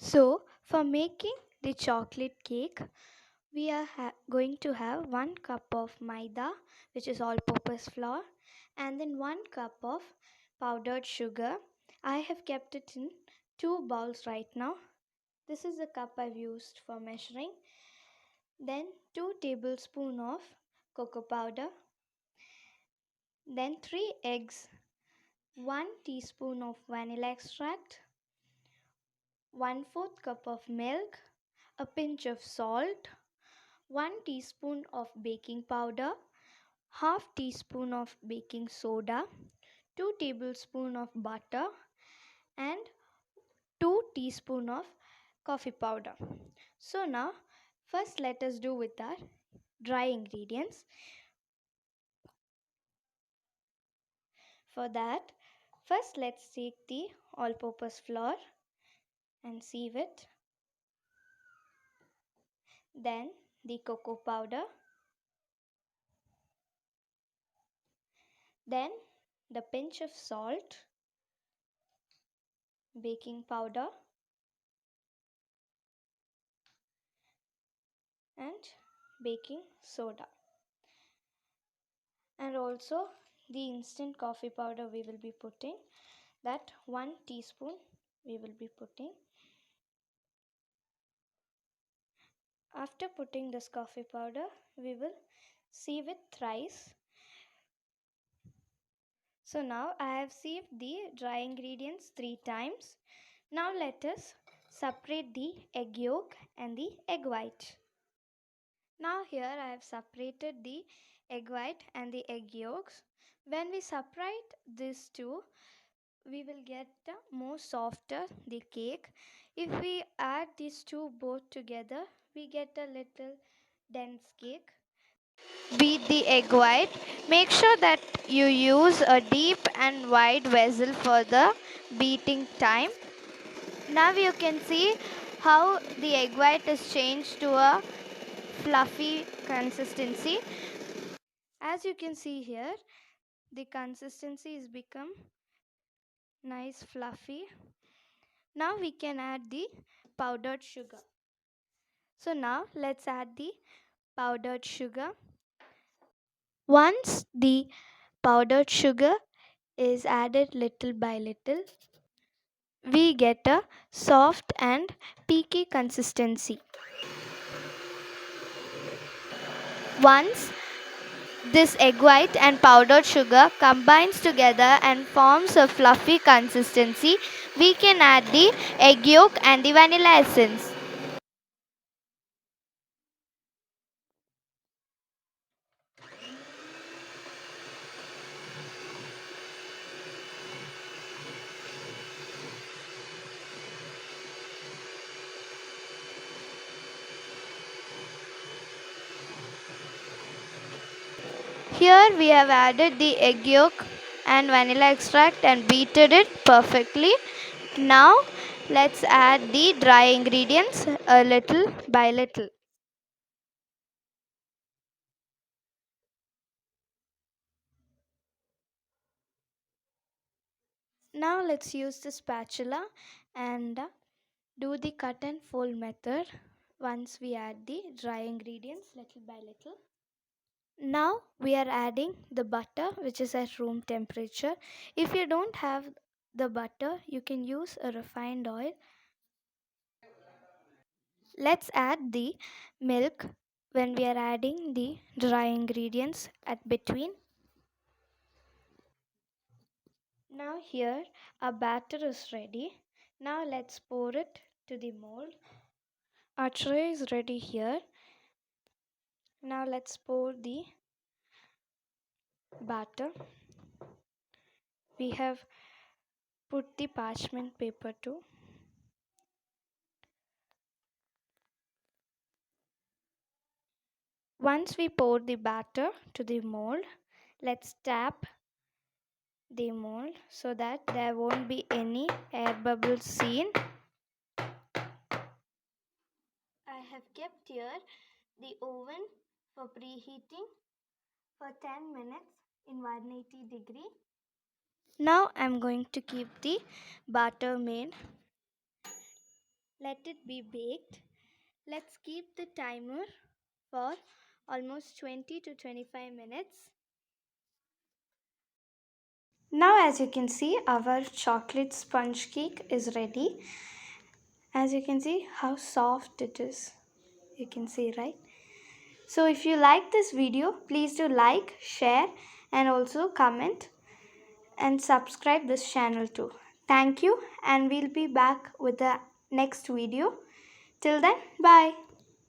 So, for making the chocolate cake, we are going to have 1 cup of maida, which is all purpose flour, and then 1 cup of powdered sugar. I have kept it in 2 bowls right now. This is the cup I've used for measuring. Then 2 tablespoons of cocoa powder, then 3 eggs, 1 teaspoon of vanilla extract, 1/4 cup of milk, a pinch of salt, 1 teaspoon of baking powder, half teaspoon of baking soda, 2 tablespoons of butter, and 2 teaspoon of coffee powder. So now first let us do with our dry ingredients. For that, first let's take the all purpose flour and sieve it. Then the cocoa powder. Then the pinch of salt, baking powder, and baking soda. And also the instant coffee powder we will be putting, that 1 teaspoon we will be putting. After putting this coffee powder, we will sieve it thrice. So now I have sieved the dry ingredients 3 times. Now let us separate the egg yolk and the egg white. Now here I have separated the egg white and the egg yolks. When we separate these two, we will get more softer the cake. If we add these two both together, we get a little dense cake. Beat the egg white. Make sure that you use a deep and wide vessel for the beating time. Now you can see how the egg white is changed to a fluffy consistency. As you can see here, the consistency is become nice fluffy. Now we can add the powdered sugar. So now let's add the powdered sugar. Once the powdered sugar is added little by little, we get a soft and peaky consistency. Once this egg white and powdered sugar combines together and forms a fluffy consistency, we can add the egg yolk and the vanilla essence. Here we have added the egg yolk and vanilla extract and beaten it perfectly. Now let's add the dry ingredients a little by little. Now let's use the spatula and do the cut and fold method once we add the dry ingredients little by little. Now we are adding the butter, which is at room temperature. If you don't have the butter, you can use a refined oil. Let's add the milk when we are adding the dry ingredients at between. Now here our batter is ready. Now let's pour it to the mold. Our tray is ready here. Now let's pour the batter. We have put the parchment paper too. Once we pour the batter to the mold, let's tap the mold so that there won't be any air bubbles seen. I have kept here the oven for preheating for 10 minutes in 180 degree. Now I'm going to keep the batter made. Let it be baked. Let's keep the timer for almost 20 to 25 minutes. Now as you can see, our chocolate sponge cake is ready. As you can see how soft it is. You can see, right? So if you like this video, please do like, share and also comment and subscribe this channel too. Thank you, and we'll be back with the next video. Till then, bye.